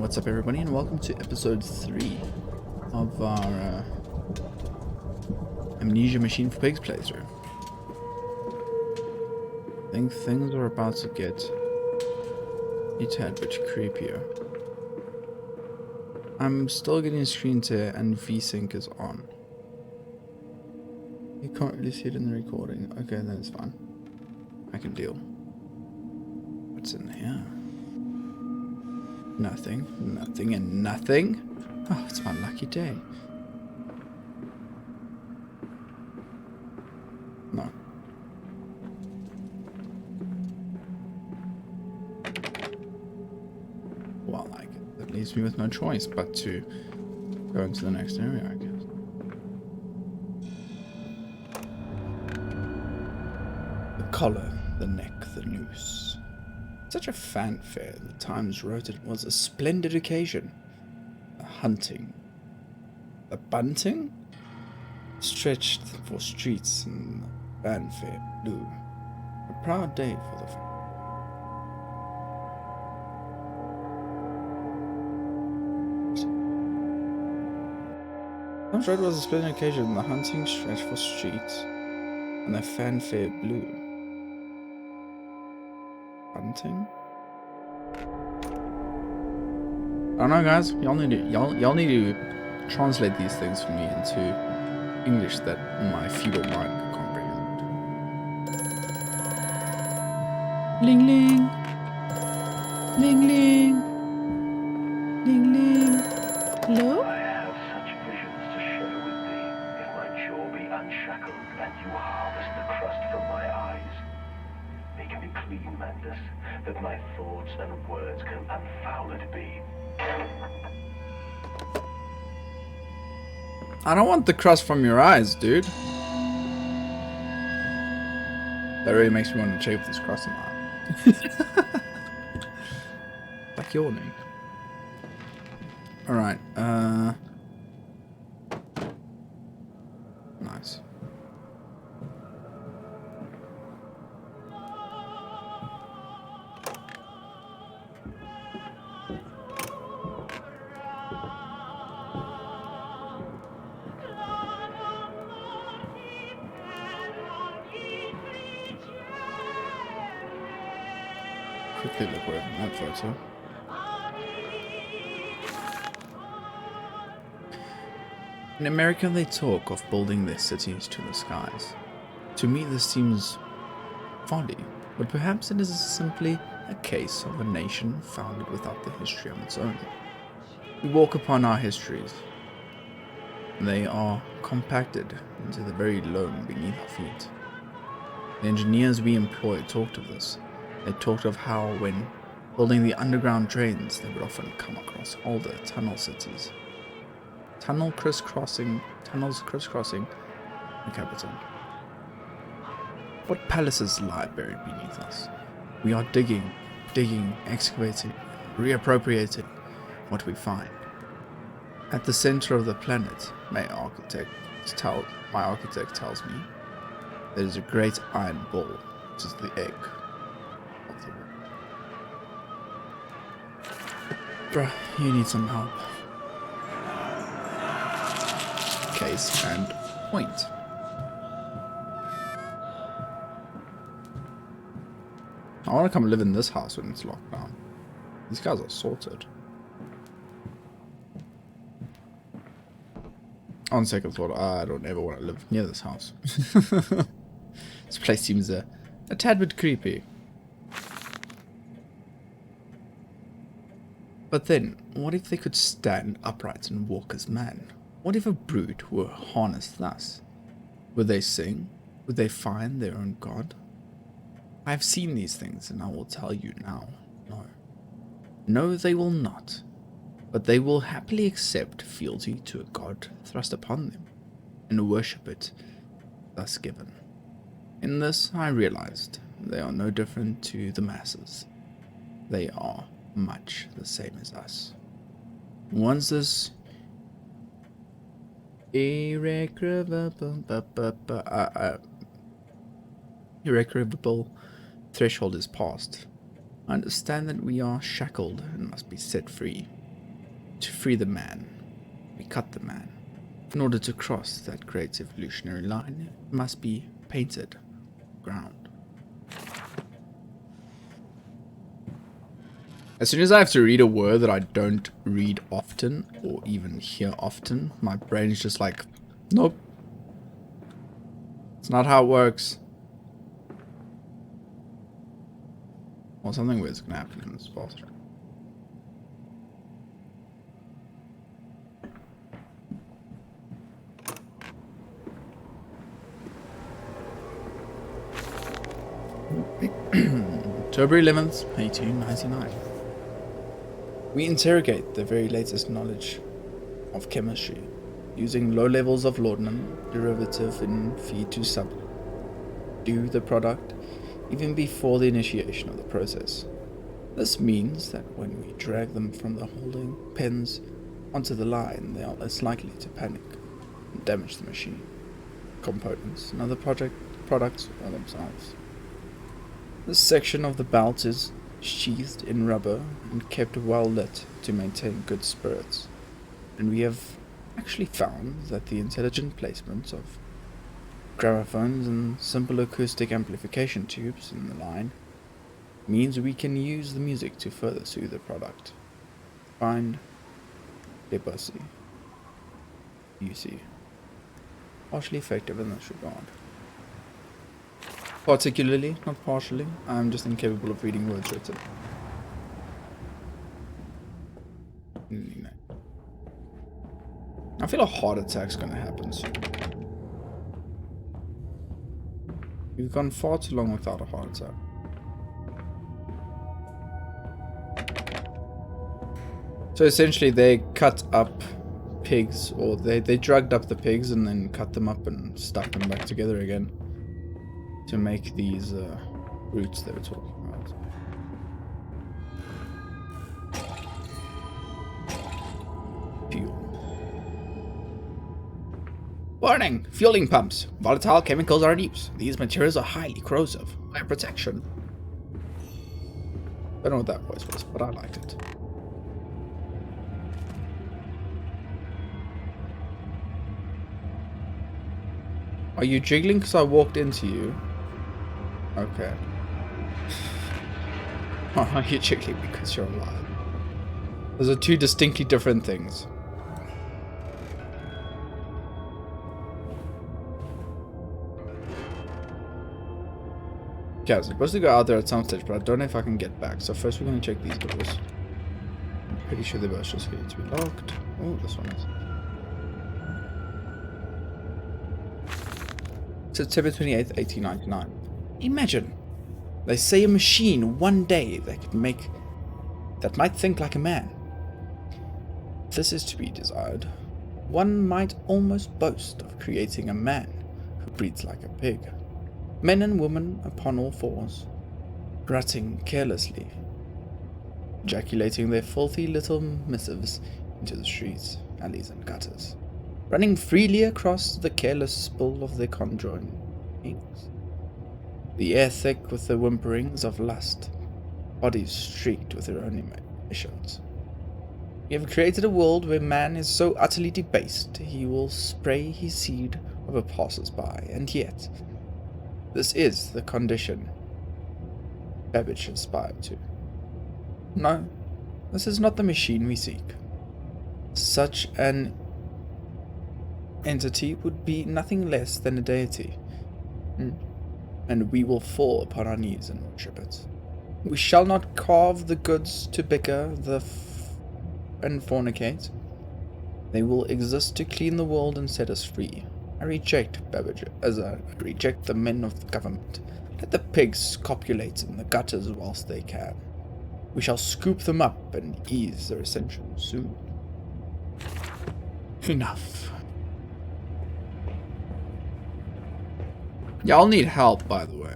What's up, everybody, and welcome to episode 3 of our Amnesia Machine for Pigs playthrough. I think things are about to get a tad bit creepier. I'm still getting screen tear and VSync is on. You can't really see it in the recording. Okay, then it's fine. I can deal. What's in here? Nothing, nothing, and nothing. Oh, it's my lucky day. No. Well, I guess that leaves me with no choice but to go into the next area, I guess. The collar, the neck, the noose. Such a fanfare, the Times wrote it was a splendid occasion. A hunting. A bunting? Stretched for streets and fanfare blew. A proud day for the family. Times wrote it was a splendid occasion, the hunting stretched for streets and the fanfare blew. Bunting? I don't know, guys. Y'all need to translate these things for me into English that my feeble mind can comprehend. Ling ling, ling ling, ling ling. Hello? I have such visions to share with thee. If my jaw be unshackled and you harvest the crust from my eyes, make me clean, Mandus, that my thoughts and words can unfouled be. I don't want the crust from your eyes, dude. That really makes me want to shave this crust in my eye. Like yawning. Alright, nice. Quickly look away from that photo. In America, they talk of building their cities to the skies. To me, this seems folly, but perhaps it is simply a case of a nation founded without the history of its own. We walk upon our histories. They are compacted into the very loam beneath our feet. The engineers we employ talked of this. They talked of how, when building the underground trains, they would often come across older tunnel cities. Tunnels crisscrossing the capital. What palaces lie buried beneath us? We are digging, excavating, reappropriating what we find. At the center of the planet, my architect tells me, there is a great iron ball, which is the egg of the world. Bruh, you need some help. Case and point. I want to come live in this house when it's locked down. These guys are sorted. On second thought, I don't ever want to live near this house. This place seems a tad bit creepy. But then, what if they could stand upright and walk as men? What if a brute were harnessed thus? Would they sing? Would they find their own god? I have seen these things, and I will tell you now, no. No, they will not. But they will happily accept fealty to a god thrust upon them, and worship it thus given. In this, I realized they are no different to the masses. They are much the same as us. Once this irrecoverable threshold is passed, I understand that we are shackled and must be set free. To free the man, we cut the man. In order to cross that great evolutionary line, it must be painted ground. As soon as I have to read a word that I don't read often or even hear often, my brain is just like, nope. It's not how it works. Well, something weird's gonna happen in this boss. October 11th, 1899. We interrogate the very latest knowledge of chemistry, using low levels of laudanum derivative in feed to subdue the product even before the initiation of the process. This means that when we drag them from the holding pens onto the line, they are less likely to panic and damage the machine, components, and other products by themselves. This section of the belt is sheathed in rubber and kept well lit to maintain good spirits, and we have actually found that the intelligent placement of gramophones and simple acoustic amplification tubes in the line means we can use the music to further soothe the product. Find Debussy. UC. Partially effective in this regard. Particularly, not partially. I'm just incapable of reading words written. I feel a heart attack's gonna happen soon. We've gone far too long without a heart attack. So essentially they cut up pigs, or they drugged up the pigs and then cut them up and stuck them back together again to make these roots they were talking about. Fuel. Warning! Fueling pumps. Volatile chemicals are in use. These materials are highly corrosive. Fire protection. I don't know what that voice was, but I liked it. Are you jiggling because I walked into you? Okay. Or are you jiggling because you're alive? Those are two distinctly different things. Okay, I was supposed to go out there at some stage, but I don't know if I can get back. So first we're going to check these doors. I'm pretty sure they both just need to be locked. Oh, this one is. September 28th, 1899. Imagine, they say a machine one day that might think like a man. If this is to be desired, one might almost boast of creating a man who breathes like a pig. Men and women upon all fours, grunting carelessly, ejaculating their filthy little missives into the streets, alleys and gutters, running freely across the careless spill of their conjoined wings. The air thick with the whimperings of lust, bodies streaked with their own emissions. We have created a world where man is so utterly debased he will spray his seed over passers-by, and yet this is the condition Babbage aspired to. No, this is not the machine we seek. Such an entity would be nothing less than a deity, and we will fall upon our knees and worship it. We shall not carve the goods to bicker and fornicate. They will exist to clean the world and set us free. I reject Babbage as I reject the men of the government. Let the pigs copulate in the gutters whilst they can. We shall scoop them up and ease their ascension soon. Enough. Y'all need help, by the way.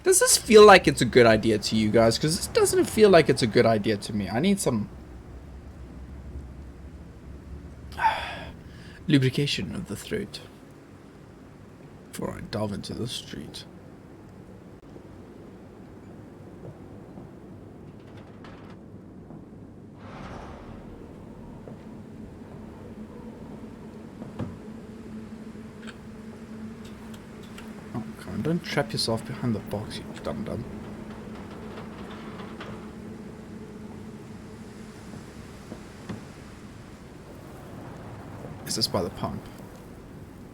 Does this feel like it's a good idea to you guys? Because this doesn't feel like it's a good idea to me. I need some lubrication of the throat before I delve into the street. on. Don't trap yourself behind the box, you dum-dum. Is this by the pump?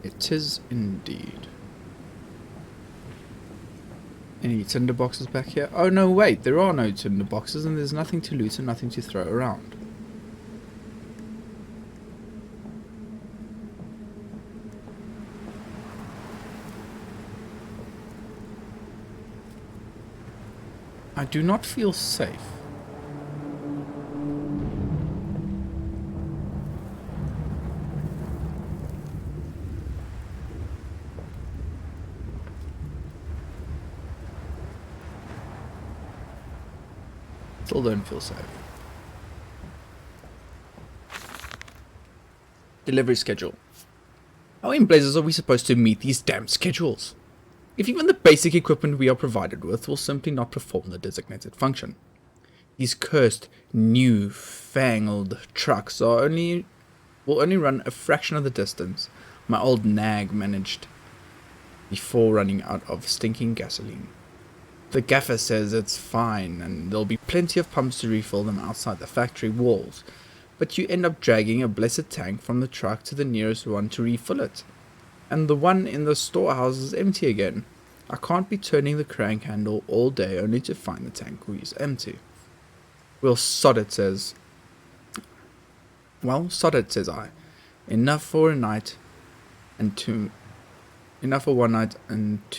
It is indeed. Any tinder boxes back here? Oh no, wait, there are no tinder boxes and there's nothing to loot and nothing to throw around. I do not feel safe. Still don't feel safe. Delivery schedule. How in blazes are we supposed to meet these damn schedules? If even the basic equipment we are provided with will simply not perform the designated function. These cursed, new-fangled trucks will only run a fraction of the distance my old nag managed before running out of stinking gasoline. The gaffer says it's fine and there'll be plenty of pumps to refill them outside the factory walls, but you end up dragging a blessed tank from the truck to the nearest one to refill it. And the one in the storehouse is empty again. I can't be turning the crank handle all day only to find the tank is empty. Well, sod it, says I. Enough for one night, and to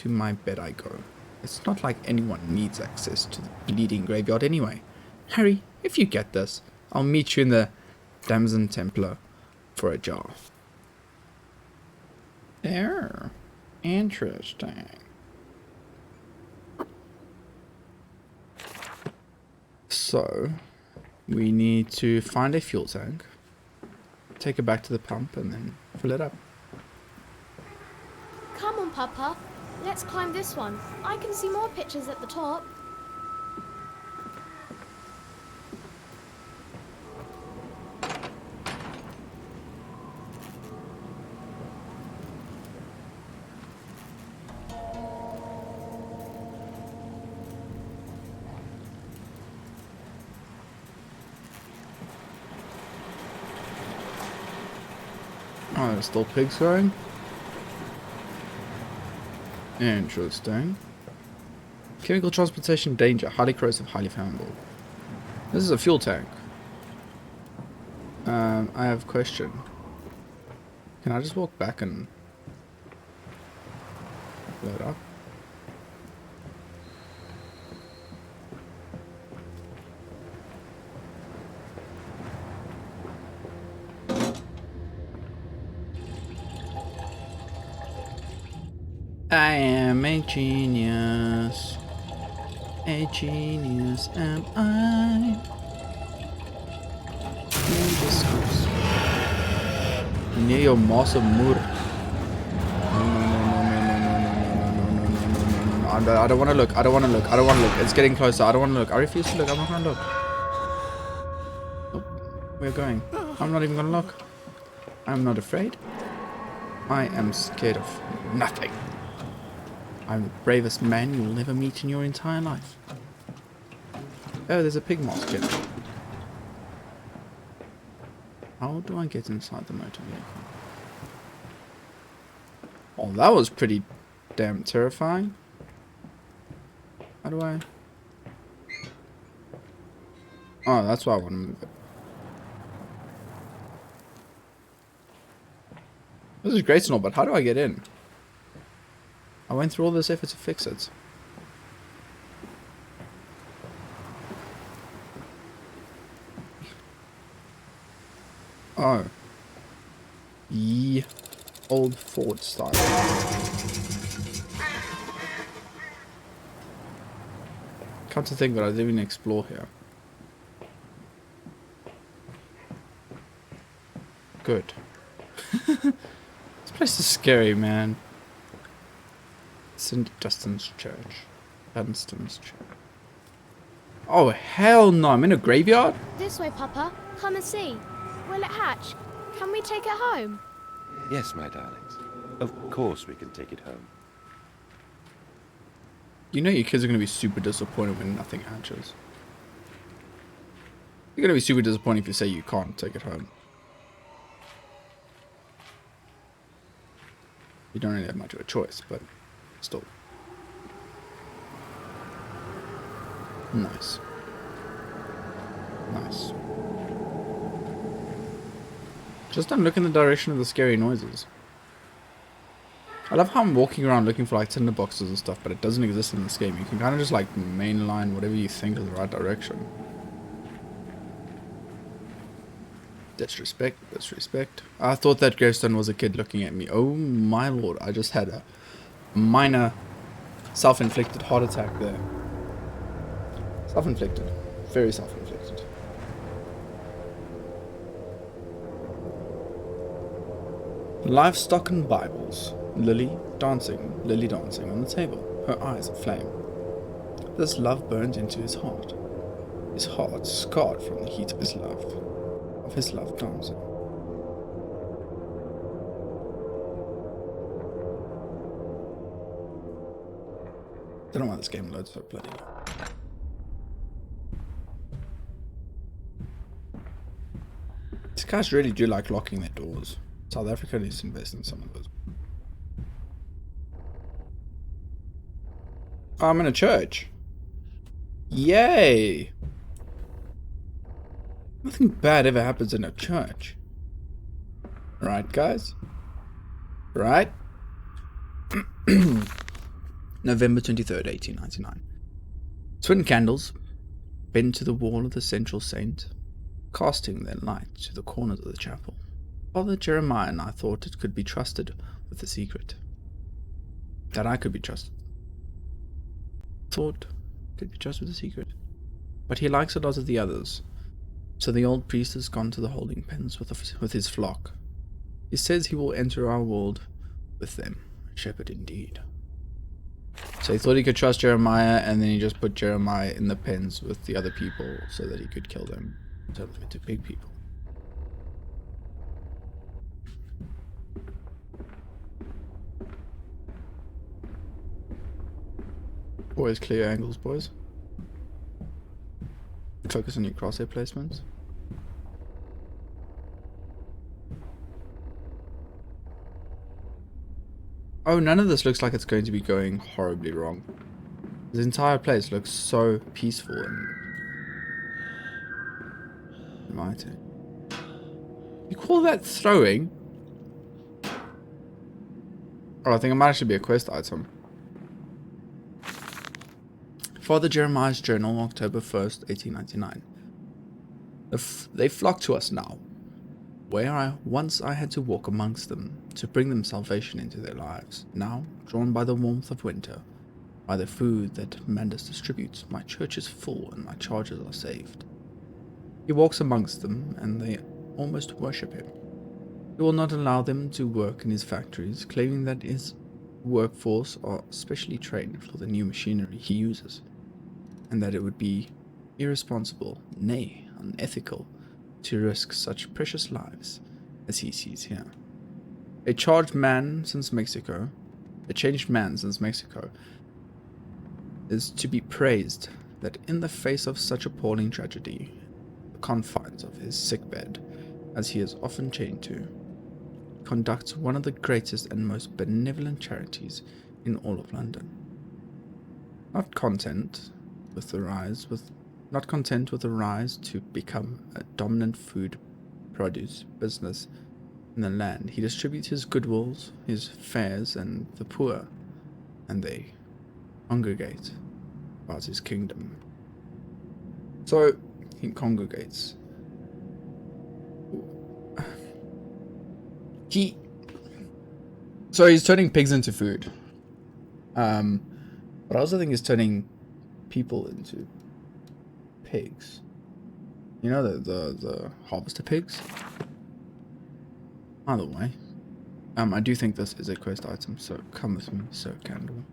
my bed I go. It's not like anyone needs access to the bleeding graveyard anyway. Harry, if you get this, I'll meet you in the Damson Templar for a jar. There. Interesting. So, we need to find a fuel tank, take it back to the pump, and then fill it up. Come on, Papa. Let's climb this one. I can see more pictures at the top. Oh, there's still pigs going? Interesting. Chemical transportation danger. Highly corrosive, highly flammable. This is a fuel tank. I have a question. Can I just walk back and load up? I am a genius. A genius am I. Near your massive moor. I don't want to look. I don't want to look. I don't want to look. It's getting closer. I don't want to look. I refuse to look. I'm not going to look. Nope. We're going. I'm not even going to look. I'm not afraid. I am scared of nothing. I'm the bravest man you will ever meet in your entire life. Oh, there's a pig mask here. How do I get inside the motor vehicle? Oh, that was pretty damn terrifying. How do I... Oh, that's why I want to move it. This is great and all, but how do I get in? I went through all this effort to fix it. Oh. Ye old Ford style. Come to think of it, I didn't even explore here. Good. This place is scary, man. St. Dunstan's Church. Dunstan's Church. Oh, hell no. I'm in a graveyard? This way, Papa. Come and see. Will it hatch? Can we take it home? Yes, my darlings. Of course we can take it home. You know your kids are going to be super disappointed when nothing hatches. You're going to be super disappointed if you say you can't take it home. You don't really have much of a choice, but still. Nice. Nice. Just don't look in the direction of the scary noises. I love how I'm walking around looking for like tinder boxes and stuff, but it doesn't exist in this game. You can kind of just like mainline whatever you think is the right direction. Disrespect, disrespect. I thought that gravestone was a kid looking at me. Oh my lord, I just had a minor self-inflicted heart attack there. Self-inflicted. Very self-inflicted. Livestock and Bibles. Lily dancing on the table, her eyes aflame. This love burned into his heart scarred from the heat of his love dancing. Don't know why this game loads so bloody long. These guys really do like locking their doors. South Africa needs to invest in some of those. Oh, I'm in a church. Yay! Nothing bad ever happens in a church. Right, guys? Right? November 23rd, 1899. Twin candles bent to the wall of the central saint, casting their light to the corners of the chapel. Father Jeremiah and I thought it could be trusted with the secret. That I could be trusted. Thought could be trusted with the secret. But he likes a lot of the others. So the old priest has gone to the holding pens with his flock. He says he will enter our world with them. A shepherd indeed. So he thought he could trust Jeremiah, and then he just put Jeremiah in the pens with the other people so that he could kill them and turn them into big people. Always clear angles, boys. Focus on your crosshair placements. Oh, none of this looks like it's going to be going horribly wrong. This entire place looks so peaceful and inviting. You call that throwing? Oh, I think it might actually be a quest item. Father Jeremiah's Journal, October 1st, 1899. They flock to us now, where once I had to walk amongst them, to bring them salvation into their lives. Now, drawn by the warmth of winter, by the food that Mandus distributes, my church is full and my charges are saved. He walks amongst them, and they almost worship him. He will not allow them to work in his factories, claiming that his workforce are specially trained for the new machinery he uses, and that it would be irresponsible, nay, unethical, to risk such precious lives as he sees here. A changed man since Mexico is to be praised that in the face of such appalling tragedy, the confines of his sickbed, as he is often chained to, conducts one of the greatest and most benevolent charities in all of London. Not content with the rise to become a dominant food produce business in the land, he distributes his goodwills, his fairs, and the poor, and they congregate about his kingdom. So he congregates. So he's turning pigs into food. But I also think he's turning people into pigs. You know, the harvester pigs? Either way. I do think this is a quest item, so come with me, Sir Candle.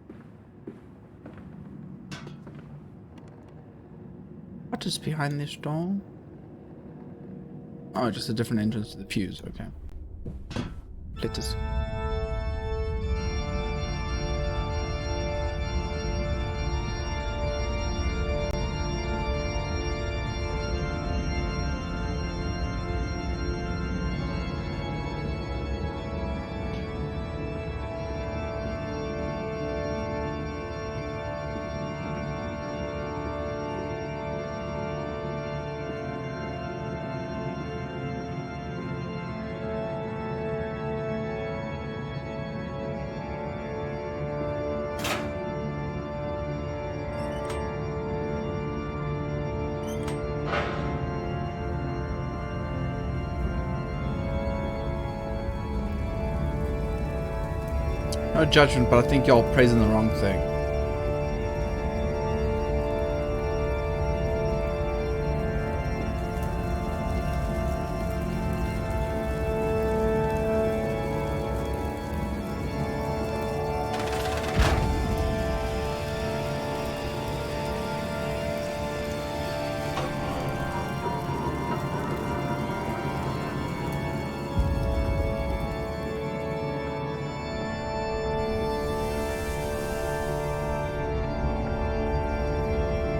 What is behind this door? Oh, just a different entrance to the pews, okay. Let us... No judgment, but I think y'all praising the wrong thing.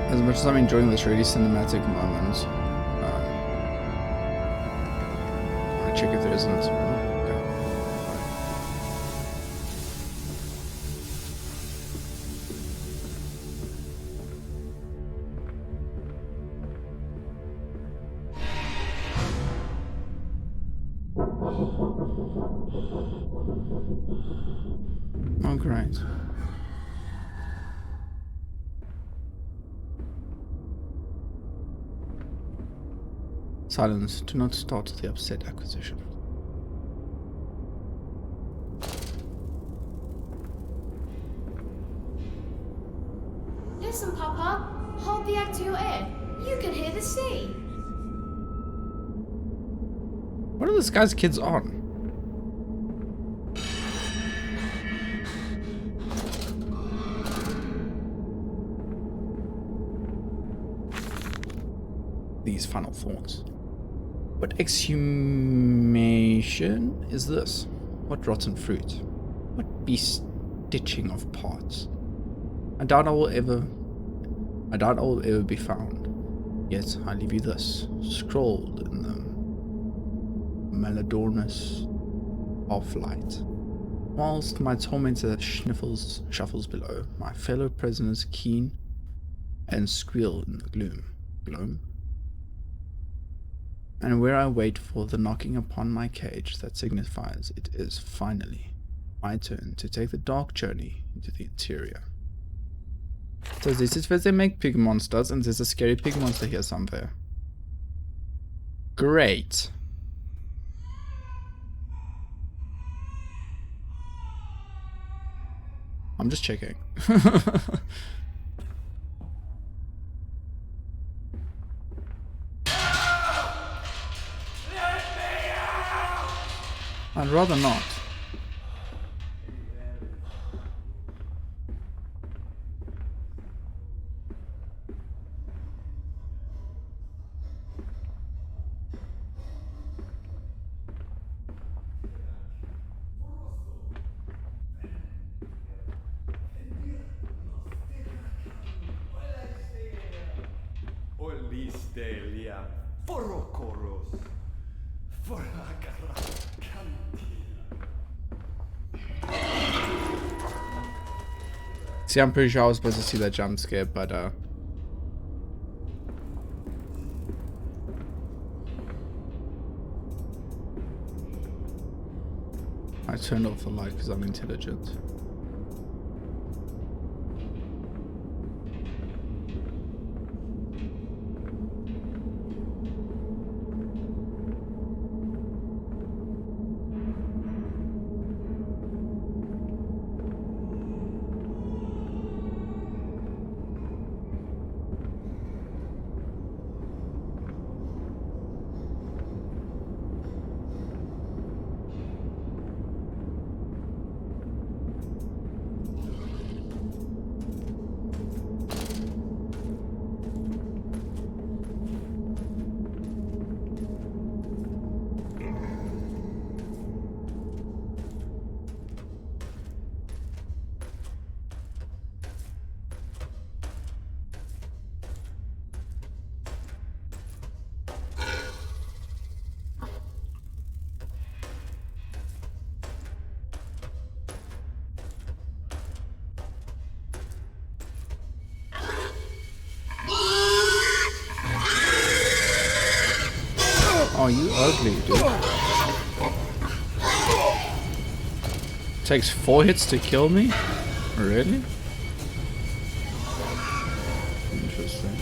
As much as I'm enjoying this really cinematic moment, I want to check if there isn't. Oh, okay. Oh, great. Silence. Do not start the upset acquisition. Listen, Papa. Hold the egg to your ear. You can hear the sea. What are this guy's kids on? These final thoughts. What exhumation is this? What rotten fruit? What bestitching of parts? I doubt I will ever be found. Yet I leave you this, scrawled in the Maladornus of light. Whilst my tormentor shuffles below, my fellow prisoners keen and squeal in the gloom. And where I wait for the knocking upon my cage that signifies it is finally my turn to take the dark journey into the interior. So this is where they make pig monsters, and there's a scary pig monster here somewhere. Great. I'm just checking. I'd rather not. See, I'm pretty sure I was supposed to see that jump scare, but I turned off the light because I'm intelligent. Oh, you ugly, dude. Takes 4 hits to kill me? Really? Interesting.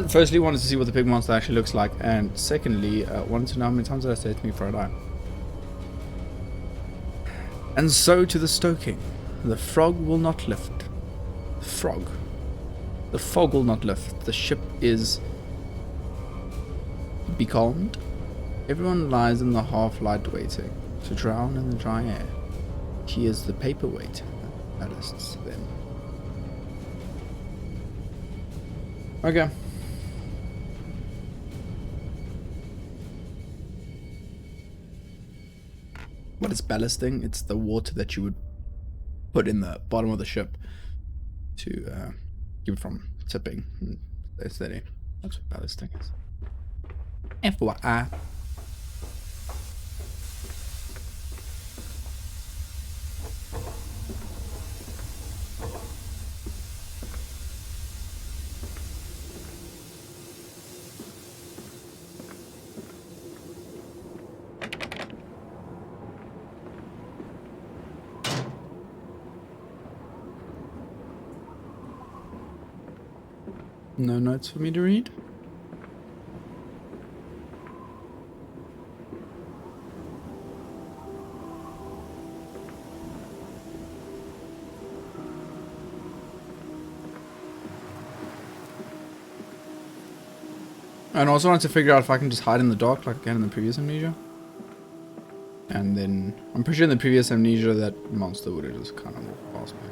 Firstly wanted to see what the pig monster actually looks like, and secondly, wanted to know how many times did I say it to me before I die. And so to the stoking. The frog will not lift. The fog will not lift. The ship is becalmed. Everyone lies in the half-light waiting to drown in the dry air. He is the paperweight that ballasts them. Okay. What is ballasting? It's the water that you would put in the bottom of the ship to keep it from tipping and stay steady. That's what ballasting is. FYI. No notes for me to read? And I also wanted to figure out if I can just hide in the dark like I can in the previous Amnesia. And then, I'm pretty sure in the previous Amnesia that monster would have just kind of walked past me.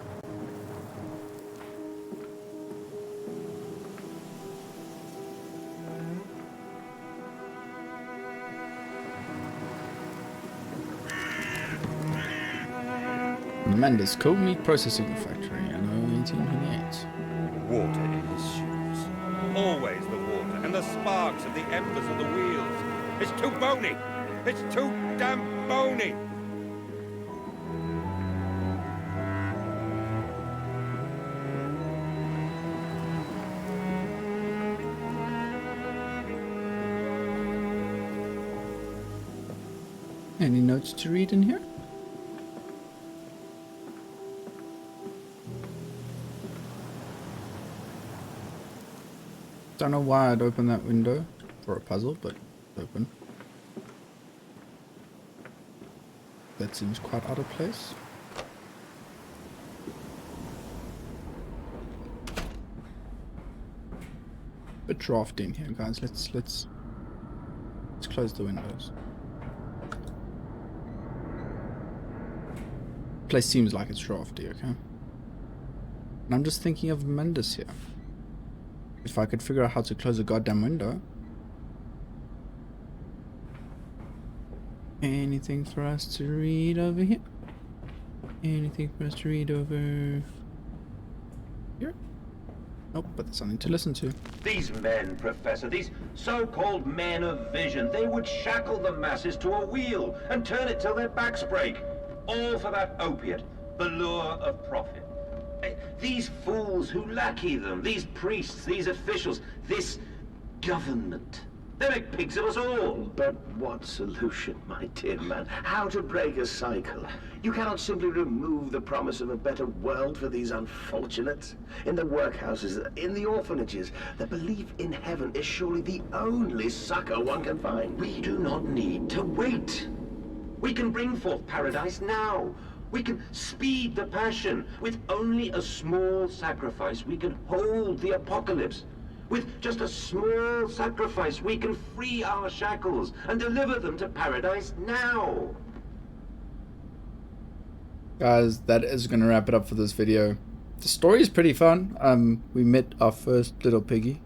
Mendes Cold Meat Processing Factory, anno 1828. Water in his shoes. Always the water and the sparks of the embers of the wheels. It's too bony. It's too damn bony. Any notes to read in here? Don't know why I'd open that window for a puzzle, but it's open. That seems quite out of place. Bit drafty in here, guys. Let's close the windows. Place seems like it's drafty, okay? And I'm just thinking of Mendes here. If I could figure out how to close a goddamn window. Anything for us to read over here? Anything for us to read over here? Nope, but there's something to listen to. These men, Professor, these so-called men of vision, they would shackle the masses to a wheel and turn it till their backs break. All for that opiate, the lure of profit. These fools who lackey them, these priests, these officials, this government, they make pigs of us all. But what solution, my dear man? How to break a cycle? You cannot simply remove the promise of a better world for these unfortunates. In the workhouses, in the orphanages, the belief in heaven is surely the only succor one can find. We do not need to wait. We can bring forth paradise now. We can speed the passion. With only a small sacrifice, we can hold the apocalypse. With just a small sacrifice, we can free our shackles and deliver them to paradise now. Guys, that is going to wrap it up for this video. The story is pretty fun. We met our first little piggy.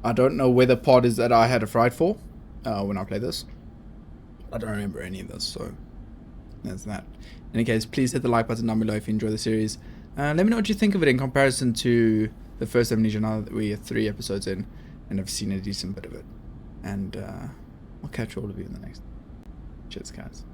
I don't know where the part is that I had a fright for when I played this. I don't remember any of this, so there's that. In any case, please hit the like button down below if you enjoy the series. Let me know what you think of it in comparison to the first Amnesia, now that we are 3 episodes in and have seen a decent bit of it. And I'll catch all of you in the next. Cheers, guys.